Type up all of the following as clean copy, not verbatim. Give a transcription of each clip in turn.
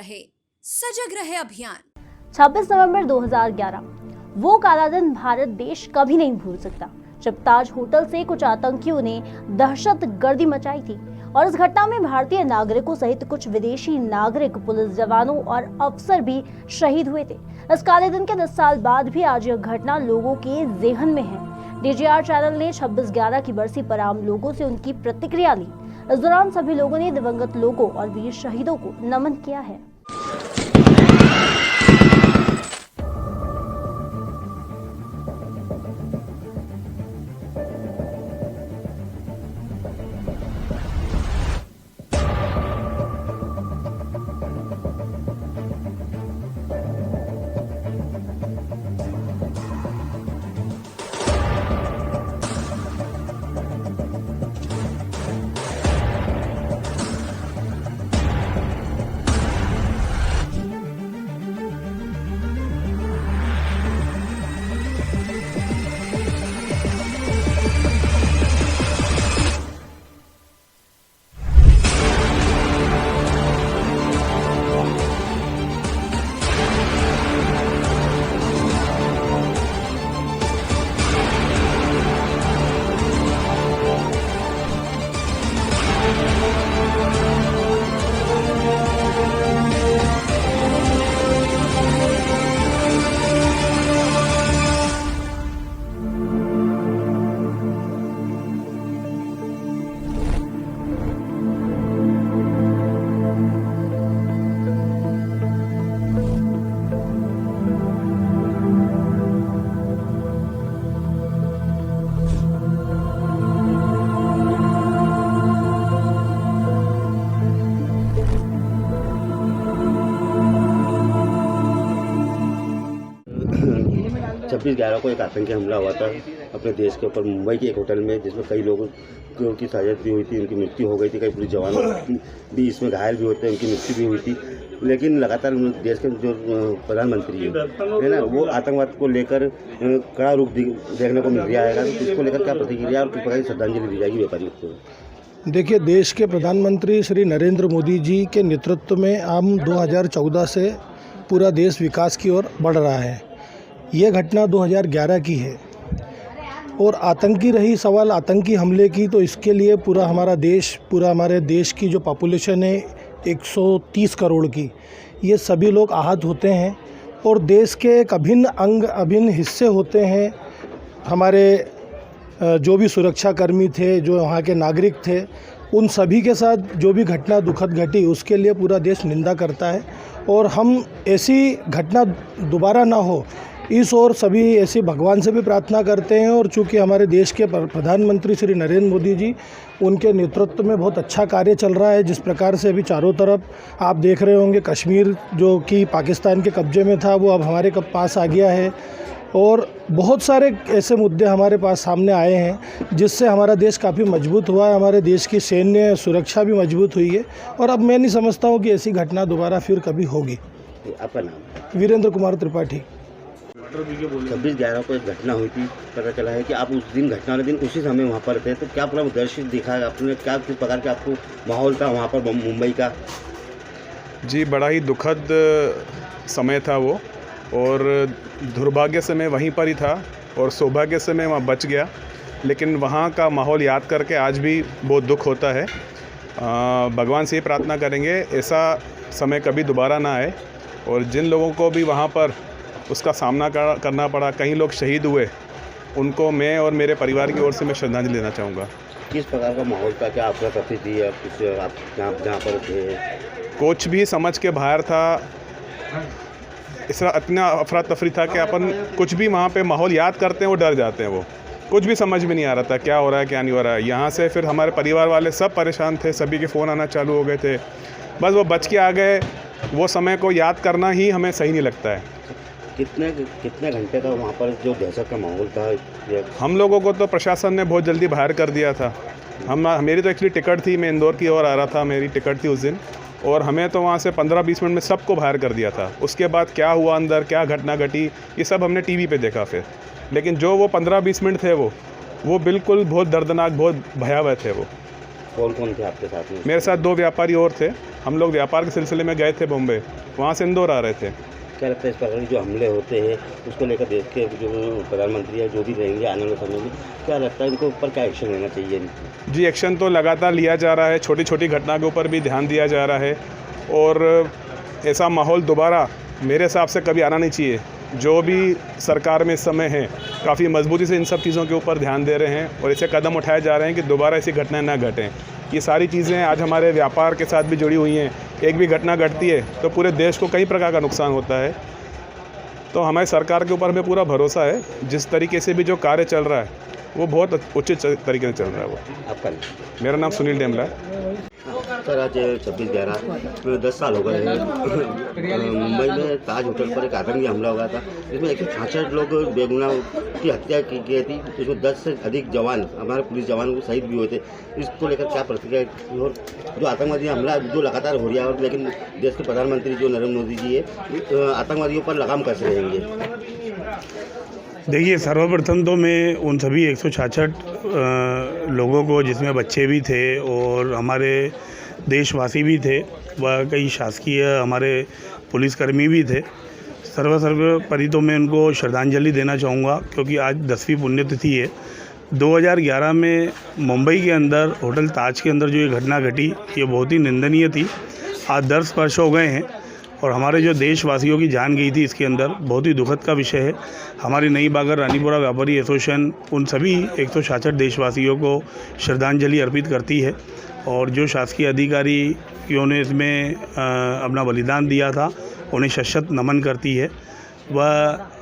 रहे, सजग रहे अभियान। 26 नवंबर 2011 वो काला दिन भारत देश कभी नहीं भूल सकता, जब ताज होटल से कुछ आतंकियों ने दहशतगर्दी मचाई थी और इस घटना में भारतीय नागरिकों सहित कुछ विदेशी नागरिक, पुलिस जवानों और अफसर भी शहीद हुए थे। इस काले दिन के 10 साल बाद भी आज यह घटना लोगों के जेहन में है। DGR चैनल ने 26/11 की बरसी पर आम लोगों से उनकी प्रतिक्रिया ली। इस दौरान सभी लोगों ने दिवंगत लोगों और वीर शहीदों को नमन किया है। छब्बीस 11 को एक आतंकी हमला हुआ था अपने देश के ऊपर, मुंबई के एक होटल में, जिसमें कई लोगों की साजिश भी हुई थी, उनकी मृत्यु हो गई थी। कई पुलिस जवान भी इसमें घायल भी होते हैं, उनकी मृत्यु भी हुई थी। लेकिन लगातार देश के जो प्रधानमंत्री है ना, वो आतंकवाद को लेकर कड़ा रूप देखने को मिल रहा है। तो इसको लेकर क्या प्रतिक्रिया और किस प्रकार की श्रद्धांजलि दी जाएगी व्यापारियों को? देखिए, देश के प्रधानमंत्री श्री नरेंद्र मोदी जी के नेतृत्व में हम 2014 से पूरा देश विकास की ओर बढ़ रहा है। ये घटना 2011 की है और आतंकी रही सवाल आतंकी हमले की, तो इसके लिए पूरा हमारे देश की जो पॉपुलेशन है 130 करोड़ की, ये सभी लोग आहत होते हैं और देश के एक अभिन्न अंग, अभिन्न हिस्से होते हैं। हमारे जो भी सुरक्षाकर्मी थे, जो वहाँ के नागरिक थे, उन सभी के साथ जो भी घटना दुखद घटी, उसके लिए पूरा देश निंदा करता है और हम ऐसी घटना दोबारा ना हो, इस ओर सभी ऐसी भगवान से भी प्रार्थना करते हैं। और चूँकि हमारे देश के प्रधानमंत्री श्री नरेंद्र मोदी जी, उनके नेतृत्व में बहुत अच्छा कार्य चल रहा है। जिस प्रकार से अभी चारों तरफ आप देख रहे होंगे, कश्मीर जो कि पाकिस्तान के कब्जे में था, वो अब हमारे पास आ गया है और बहुत सारे ऐसे मुद्दे हमारे पास सामने आए हैं जिससे हमारा देश काफ़ी मजबूत हुआ है। हमारे देश की सैन्य सुरक्षा भी मजबूत हुई है और अब मैं नहीं समझता हूँ कि ऐसी घटना दोबारा फिर कभी होगी। आपका नाम? वीरेंद्र कुमार त्रिपाठी। 26/11 को एक घटना हुई थी, पता चला है कि आप उस दिन, घटना वाले दिन उसी समय वहाँ पर थे, तो क्या पूरा दृश्य दिखा आपने? क्या किस प्रकार का आपको माहौल था वहाँ पर मुंबई का? जी, बड़ा ही दुखद समय था वो, और दुर्भाग्य से मैं वहीं पर ही था और सौभाग्य से मैं वहाँ बच गया। लेकिन वहाँ का माहौल याद करके आज भी बहुत दुख होता है। भगवान से ये प्रार्थना करेंगे ऐसा समय कभी दोबारा ना आए, और जिन लोगों को भी वहाँ पर उसका सामना करना पड़ा, कई लोग शहीद हुए, उनको मैं और मेरे परिवार की ओर से मैं श्रद्धांजलि देना चाहूँगा। किस प्रकार का माहौल था? क्या आपका तफरी थी या कुछ आप जहाँ पर थे? कुछ भी समझ के बाहर था, इतना अफरा तफरी था कि अपन कुछ भी वहाँ पे माहौल याद करते हैं वो डर जाते हैं। वो कुछ भी समझ में नहीं आ रहा था क्या हो रहा है क्या नहीं हो रहा है। यहाँ से फिर हमारे परिवार वाले सब परेशान थे, सभी के फ़ोन आना चालू हो गए थे। बस वो बच के आ गए। वो समय को याद करना ही हमें सही नहीं लगता है। कितने घंटे का वहाँ पर जो दहशत का माहौल था? हम लोगों को तो प्रशासन ने बहुत जल्दी बाहर कर दिया था। मेरी तो एक्चुअली टिकट थी, मैं इंदौर की ओर आ रहा था, मेरी टिकट थी उस दिन, और हमें तो वहाँ से 15-20 मिनट में सबको बाहर कर दिया था। उसके बाद क्या हुआ अंदर, क्या घटना घटी, ये सब हमने टीवी पे देखा फिर। लेकिन जो वो 15-20 मिनट थे वो बिल्कुल बहुत दर्दनाक, बहुत भयावह थे वो। कौन कौन थे आपके साथ में? मेरे साथ 2 व्यापारी और थे। हम लोग व्यापार के सिलसिले में गए थे बॉम्बे, वहाँ से इंदौर आ रहे थे। क्या लगता है इस प्रकार के जो हमले होते हैं उसको लेकर देश के जो प्रधानमंत्री है जो भी रहेंगे आने वाले समय में, क्या लगता है इनको ऊपर क्या एक्शन लेना चाहिए? जी, एक्शन तो लगातार लिया जा रहा है, छोटी छोटी घटना के ऊपर भी ध्यान दिया जा रहा है और ऐसा माहौल दोबारा मेरे हिसाब से कभी आना नहीं चाहिए। जो भी सरकार में इस समय है काफ़ी मजबूती से इन सब चीज़ों के ऊपर ध्यान दे रहे हैं और ऐसे कदम उठाए जा रहे हैं कि दोबारा ऐसी घटनाएं ना घटें। ये सारी चीज़ें आज हमारे व्यापार के साथ भी जुड़ी हुई हैं। एक भी घटना घटती है तो पूरे देश को कई प्रकार का नुकसान होता है। तो हमारी सरकार के ऊपर हमें पूरा भरोसा है, जिस तरीके से भी जो कार्य चल रहा है वो बहुत उचित तरीके से चल रहा है। वो आपका मेरा नाम सुनील डेमला है। सर, आज 26/11 10 साल हो गए मुंबई में ताज होटल पर एक आतंकी हमला हुआ था जिसमें 166 लोग बेगुनाह की हत्या की गई थी। इसमें 10 से अधिक जवान हमारे पुलिस जवान को शहीद भी हुए थे। इसको लेकर क्या प्रतिक्रिया है? और जो आतंकवादी हमला जो लगातार हो रहा है और लेकिन देश के प्रधानमंत्री जो नरेंद्र मोदी जी है आतंकवादियों पर लगाम कैसे रहेंगे? देखिए, सर्वप्रथम तो मैं उन सभी 166 लोगों को, जिसमें बच्चे भी थे और हमारे देशवासी भी थे व कई शासकीय हमारे पुलिसकर्मी भी थे, सर्वोपरि तो मैं उनको श्रद्धांजलि देना चाहूँगा क्योंकि आज 10वीं पुण्यतिथि है। 2011 में मुंबई के अंदर होटल ताज के अंदर जो ये घटना घटी ये बहुत ही निंदनीय थी। आज 10 वर्ष हो गए हैं और हमारे जो देशवासियों की जान गई थी इसके अंदर, बहुत ही दुखद का विषय है। हमारी नई बागर रानीपुरा व्यापारी एसोसिएशन उन सभी 166 देशवासियों को श्रद्धांजलि अर्पित करती है और जो शासकीय अधिकारियों ने इसमें अपना बलिदान दिया था उन्हें शत नमन करती है। वह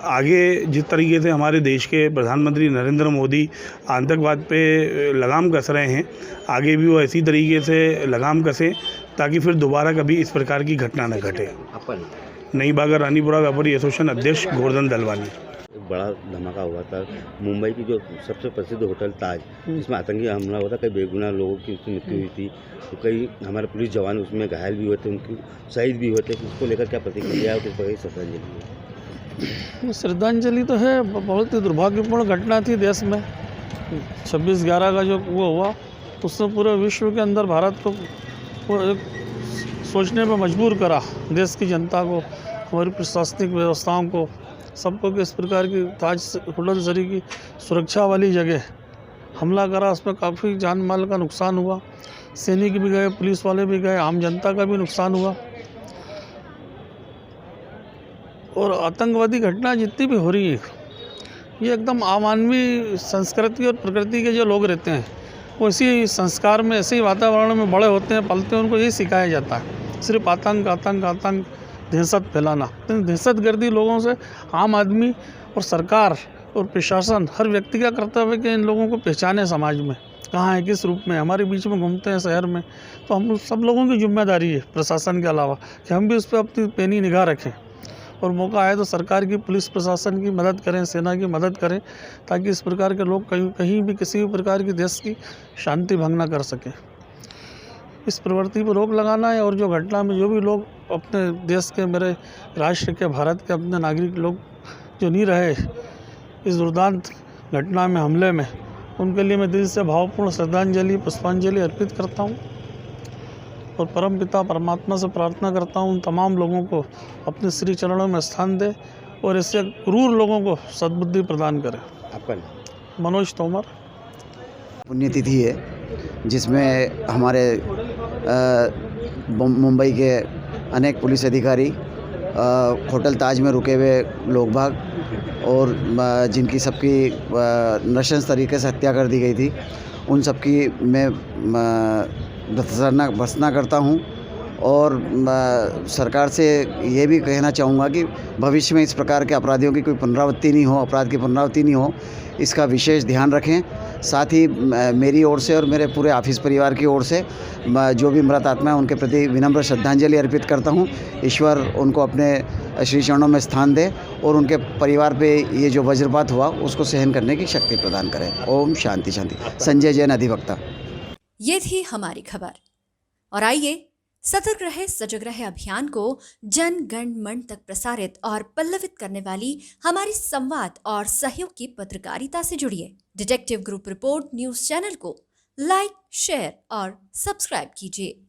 आगे जिस तरीके से हमारे देश के प्रधानमंत्री नरेंद्र मोदी आतंकवाद पे लगाम कस रहे हैं, आगे भी वो इसी तरीके से लगाम कसें ताकि फिर दोबारा कभी इस प्रकार की घटना न घटे। नई बागर रानीपुरा व्यापारी एसोसिएशन अध्यक्ष गोवर्धन दलवानी। एक बड़ा धमाका हुआ था मुंबई की जो सबसे प्रसिद्ध होटल ताज, जिसमें आतंकी हमला हुआ था। कई बेगुनाह लोगों की उसकी मृत्यु हुई थी, तो कई हमारे पुलिस जवान उसमें घायल भी हुए थे, उनकी शहीद भी हुए थे। उसको लेकर क्या प्रतिक्रिया है, किस प्रकार की श्रद्धांजलि है? श्रद्धांजलि तो है, बहुत ही दुर्भाग्यपूर्ण घटना थी देश में। 26/11 का जो वो हुआ उसने पूरे विश्व के अंदर भारत को सोचने पर मजबूर करा, देश की जनता को, हमारी प्रशासनिक व्यवस्थाओं को, सबको कि इस प्रकार की ताज होटल शरी की सुरक्षा वाली जगह हमला करा। उसमें काफ़ी जान माल का नुकसान हुआ, सैनिक भी गए, पुलिस वाले भी गए, आम जनता का भी नुकसान हुआ। और आतंकवादी घटना जितनी भी हो रही है ये एकदम अमानवीय संस्कृति और प्रकृति के जो लोग रहते हैं वो इसी संस्कार में, ऐसे ही वातावरण में बड़े होते हैं, पलते हैं, उनको यही सिखाया जाता है, सिर्फ आतंक आतंक आतंक, दहशत फैलाना। दहशतगर्दी लोगों से आम आदमी और सरकार और प्रशासन, हर व्यक्ति का कर्तव्य है कि इन लोगों को पहचाने समाज में, कहाँ है, किस रूप में, हमारे बीच में घूमते हैं शहर में। तो हम सब लोगों की जिम्मेदारी है प्रशासन के अलावा कि हम भी उस पर अपनी पैनी निगाह रखें और मौका आए तो सरकार की, पुलिस प्रशासन की मदद करें, सेना की मदद करें, ताकि इस प्रकार के लोग कहीं भी किसी भी प्रकार की देश की शांति भंग ना कर सकें। इस प्रवृत्ति पर रोक लगाना है और जो घटना में जो भी लोग अपने देश के, मेरे राष्ट्र के, भारत के अपने नागरिक लोग जो नहीं रहे इस दुर्दांत घटना में, हमले में, उनके लिए मैं दिल से भावपूर्ण श्रद्धांजलि, पुष्पांजलि अर्पित करता हूँ और परमपिता परमात्मा से प्रार्थना करता हूँ उन तमाम लोगों को अपने श्री चरणों में स्थान दे और ऐसे क्रूर लोगों को सद्बुद्धि प्रदान करे। आपका मनोज तोमर। पुण्यतिथि है जिसमें हमारे मुंबई के अनेक पुलिस अधिकारी, होटल ताज में रुके हुए लोग बाग और जिनकी सबकी नृशंस तरीके से हत्या कर दी गई थी, उन सबकी मैं भर्त्सना करता हूँ और सरकार से ये भी कहना चाहूँगा कि भविष्य में इस प्रकार के अपराधियों की कोई पुनरावृत्ति नहीं हो, अपराध की पुनरावृत्ति नहीं हो, इसका विशेष ध्यान रखें। साथ ही मेरी ओर से और मेरे पूरे ऑफिस परिवार की ओर से जो भी मृत आत्मा है उनके प्रति विनम्र श्रद्धांजलि अर्पित करता हूँ। ईश्वर उनको अपने श्री चरणों में स्थान दे और उनके परिवार पे ये जो वज्रपात हुआ उसको सहन करने की शक्ति प्रदान करें। ओम शांति शांति। संजय जैन, अधिवक्ता। ये थी हमारी खबर और आइए सतर्क रहे सजग रहे अभियान को जन गण मन तक प्रसारित और पल्लवित करने वाली हमारी संवाद और सहयोग की पत्रकारिता से जुड़िए। Detective group report news channel को लाइक, शेयर और सब्सक्राइब कीजिए।